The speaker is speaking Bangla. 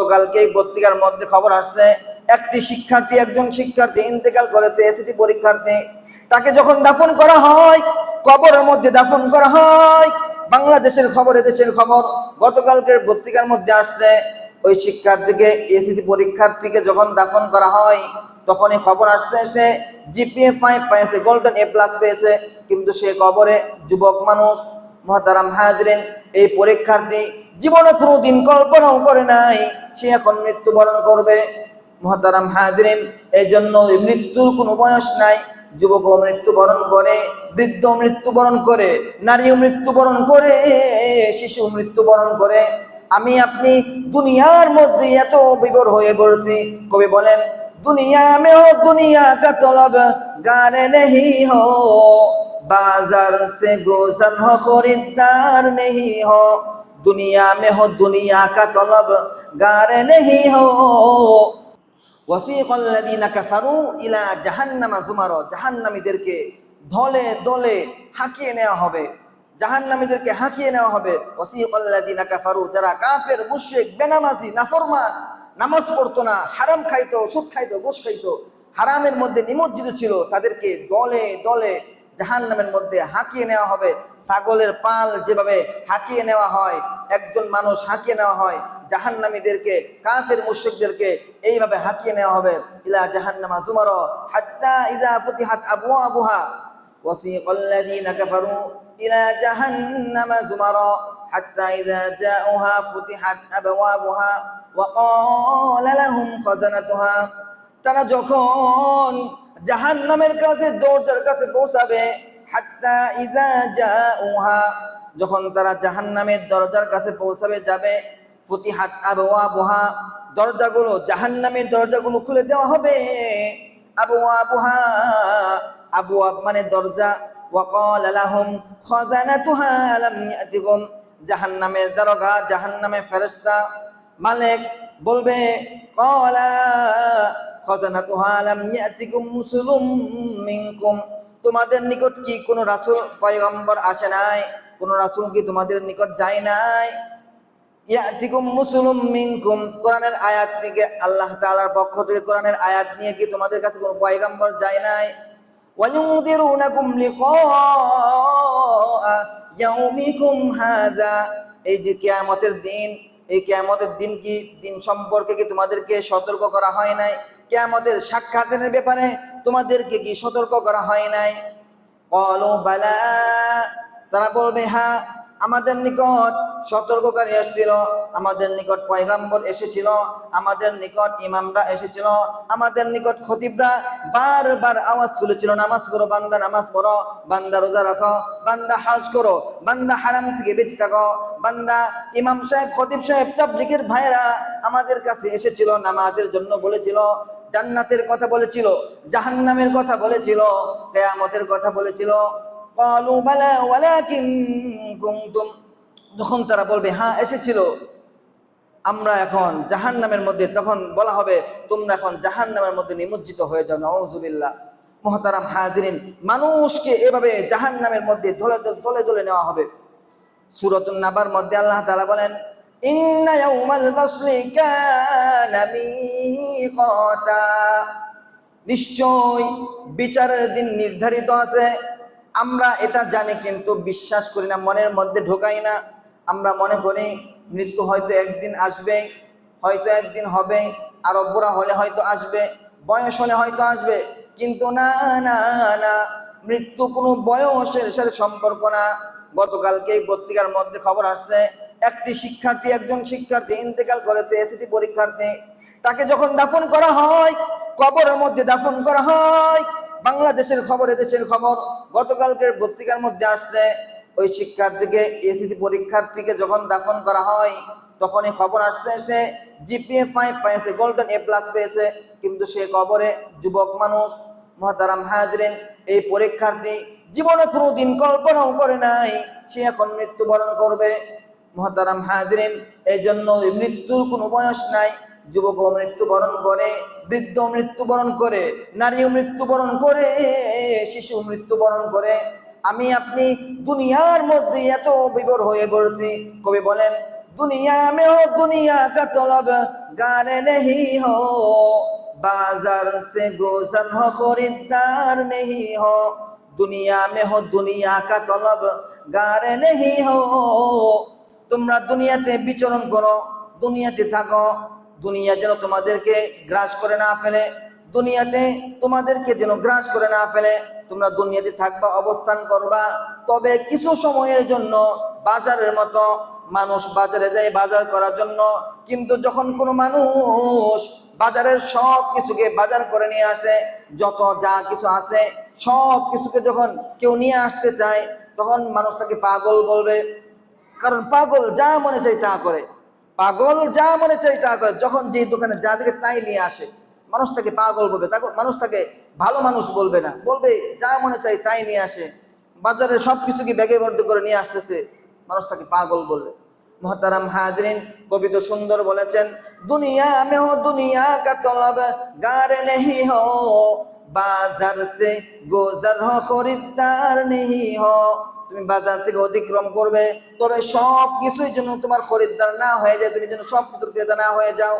গতকালকে এই পত্রিকার মধ্যে খবর আসছে, একজন শিক্ষার্থী ইন্তেকাল করেছে, এসএসসি পরীক্ষার্থী। তাকে যখন দাফন করা হয়, কবরের মধ্যে দাফন করা হয়। বাংলাদেশের খবর, এদেশের খবর, গতকালকের পত্রিকার মধ্যে আসছে, ওই শিক্ষার্থীকে, এসএসসি পরীক্ষার্থীকে যখন দাফন করা হয়, তখনই খবর আসছে সে জিপিএ 5 পেয়েছে, গোল্ডেন A+ পেয়েছে, কিন্তু সে কবরে যুবক মানুষ। মুহতারাম হাজরিন, এই পরীক্ষার্থী জীবনে কোনোদিন কল্পনাও করে নাই সে এখন মৃত্যুবরণ করবে। মুহতারাম হাজরিন, এই জন্য মৃত্যুর কোনো বয়স নাই। যুবকও মৃত্যুবরণ করে, বৃদ্ধ মৃত্যুবরণ করে, নারীও মৃত্যুবরণ করে, শিশু মৃত্যুবরণ করে। আমি আপনি দুনিয়ার মধ্যে এত বিভোর হয়ে পড়েছি। কবি বলেন, दुनिया में हो दुनिया का तलब गार नहीं हो, बाजार से गुजर हो खरीदार नहीं हो। दुनिया में हो दुनिया का तलब गार नहीं हो। ওয়াসিকাল্লাযীনা কাফারু ইলা জাহান্নামা যুমারা, জাহান্নামীদেরকে দলে দলে হাঁকিয়ে নেওয়া হবে, জাহান্নামীদেরকে হাঁকিয়ে নেওয়া হবে। ওয়াসিকাল্লাযীনা কাফারু, যারা কাফের, মুশরিক, বেনামাজি, নাফরমান, নামাজ পড়তো না, হারাম খাইতো, সুদ খাইতো, ঘুষ খাইতো, হারামের মধ্যে নিমজ্জিত ছিল, তাদেরকে দলে দলে জাহান্নামের মধ্যে হাঁকিয়ে নেওয়া হবে। ছাগলের পাল যেভাবে হাঁকিয়ে নেওয়া হয়, একজন মানুষ হাঁকিয়ে নেওয়া হয়, জাহান্নামীদেরকে, কাফের মুশরিকদেরকে এইভাবে হাঁকিয়ে নেওয়া হবে। ইলা জাহান্নামা যুমারা হাত্তা ইযা ফুতিহাত আবওয়াবুহা, ওয়াসিকাল্লাযীনা কাফারু ইলা জাহান্নামা যুমারা হাত্তা ইযা জাউহা ফুতিহাত আবওয়াবুহা ওয়া ক্বালা লাহুম খাজানাতুহা। তারা যখন জাহান্নামের কাছে, দরজার কাছে পৌঁছাবে, হাত্তা ইযা জাউহা, যখন তারা জাহান্নামের দরজার কাছে পৌঁছাবে, যাবে, ফুতিহাত আবওয়াবুহা, দরজাগুলো, জাহান্নামের দরজাগুলো খুলে দেওয়া হবে। আবওয়াবুহা, আবওয়াব মানে দরজা। ওয়া ক্বালা লাহুম খাজানাতুহা আলাম ইয়াতিকুম, জাহান্নামের দারোগা, জাহান্নামের ফেরেশতা, মালিক বলবে, ক্বালা খাজানাতুহা আলাম ইয়াতিকুম রাসূলুম মিনকুম, তোমাদের নিকট কি কোনো রাসূল পয়গম্বর আসে নাই? কোন রাসূল কি তোমাদের নিকট যায় নাই? ইয়াতিকুম রাসূলুম মিনকুম, কোরআনের আয়াত থেকে, আল্লাহ তাআলার পক্ষ থেকে কোরআনের আয়াত নিয়ে কি তোমাদের কাছে কোনো পয়গম্বর যায় নাই? ওয়া ইউনযিরুনাকুম লিকা ইয়াউমিকুম হাযা, এই যে কিয়ামতের দিন, এই কিয়ামতের দিন কি, দিন সম্পর্কে কি তোমাদেরকে সতর্ক করা হয় নাই? কিয়ামতের সাক্ষাতের ব্যাপারে তোমাদেরকে কি সতর্ক করা হয় নাই? ক্বালু বালা, তারা বলবে, হ্যাঁ, আমাদের নিকট সতর্ককারী এসেছিল, আমাদের নিকট পয়গম্বর এসেছিল, আমাদের নিকট ইমামরা এসেছিল, আমাদের নিকট খতিবরা বারবার আওয়াজ তুলেছিল, নামাজ পড়ো বান্দা, নামাজ পড়ো বান্দা, রোজা রাখো বান্দা, হজ করো বান্দা, হারাম থেকে বেঁচে থাকো বান্দা। ইমাম সাহেব, খতিব সাহেব, তাবলীগের ভাইরা আমাদের কাছে এসেছিল, নামাজের জন্য বলেছিল, জান্নাতের কথা বলেছিল, জাহান্নামের কথা বলেছিল, কিয়ামতের কথা বলেছিল। ক্বালু বালা ওয়ালাকিন কুনতুম, যখন তারা বলবে হ্যাঁ এসেছিল, আমরা এখন জাহান্নামের মধ্যে, তখন বলা হবে তোমরা এখন জাহান্নামের মধ্যে নিমজ্জিত হয়ে যাও। নাউযুবিল্লাহ। মুহতারাম হাজিরিন, মানুষকে এভাবে জাহান্নামের মধ্যে দলে দলে নেওয়া হবে। সূরাতুন নাবার মধ্যে আল্লাহ তাআলা বলেন, ইন্না ইয়াউমাল ফাসলি কানা মিকাতা, নিশ্চয় বিচারের দিন নির্ধারিত আছে। আমরা এটা জানি কিন্তু বিশ্বাস করি না, মনের মধ্যে ঢোকাই না। আমরা মনে করি মৃত্যু হয়তো একদিন আসবে, হয়তো একদিন হবে, আর বুড়া হলে হয়তো আসবে, বয়স হলে হয়তো আসবে, কিন্তু না না না, মৃত্যু কোনো বয়সের সাথে সম্পর্ক না। গতকালকে এই পত্রিকার মধ্যে খবর আসছে, একজন শিক্ষার্থী ইন্তেকাল করেছে, এসএসসি পরীক্ষার্থী। তাকে যখন দাফন করা হয়, কবরের মধ্যে দাফন করা হয়। বাংলাদেশের খবর, এদেশের খবর, গতকালকের পত্রিকার মধ্যে আসছে, ওই শিক্ষার্থীকে, এসএসসি পরীক্ষার্থীকে যখন দাফন করা হয়, তখনই খবর আসছে সে জিপিএ 5 পেয়েছে, গোল্ডেন A+ পেয়েছে, কিন্তু সে কবরে যুবক মানুষ। মুহতারাম হাজরিন, এই পরীক্ষার্থী জীবনে কোনোদিন কল্পনাও করে নাই সে এখন মৃত্যুবরণ করবে। মুহতারাম হাজরিন, এই জন্য মৃত্যুর কোনো বয়স নাই। যুবকও মৃত্যুবরণ করে, বৃদ্ধ মৃত্যুবরণ করে, নারীও মৃত্যুবরণ করে, শিশু মৃত্যুবরণ করে। আমি আপনি দুনিয়ার মধ্যে এত বিভোর হয়ে পড়েছি। কবি বলেন, দুনিয়া মে হো দুনিয়া কা তलब गार नहीं हो, बाजार से गुजर हो खरीदार नहीं हो, दुनिया में हो दुनिया का तलब गार नहीं हो। তোমরা দুনিয়াতে বিচরণ করো, দুনিয়াতে থাকো, দুনিয়া যেন তোমাদেরকে গ্রাস করে না ফেলে, দুনিয়াতে তোমাদেরকে যেন গ্রাস করে না ফেলে। তোমরা দুনিয়াতে থাকবা, অবস্থান করবা, তবে কিছু সময়ের জন্য বাজারের মতো মানুষ বাজারে যায় বাজার করার জন্য। কিন্তু যখন কোনো মানুষ বাজারের সব কিছুকে বাজার করে নিয়ে আসে, যত যা কিছু আছে সব কিছুকে যখন কেউ নিয়ে আসতে চায়, তখন মানুষ তাকে পাগল বলবে। কারণ পাগল যা মনে চাই তা করে, পাগল যা মনে চাই তা করে। যখন যে দোকানে যা দেখে তাই নিয়ে আসে, মানুষ তাকে পাগল বলবে, মানুষ তাকে ভালো মানুষ বলবে না, বলবে যা মনে চাই তাই নিয়ে আসে, বাজারে সব কিছুকে ব্যাগে ভর্তি করে নিয়ে আসতেছে, মানুষ তাকে পাগল বলবে। मोहतरम हाजरीन, कवि तो सुंदर बोलेছেন, दुनिया में हो दुनिया का तलब गार नहीं हो, बाजार से गुजर हो खरीदार नहीं हो। তুমি বাজার থেকে অতিক্রম করবে, তবে সব কিছুই যেন তোমার খরিদ্দার না হয়ে যায়, তুমি যেন সব কিছুর ক্রেতা না হয়ে যাও।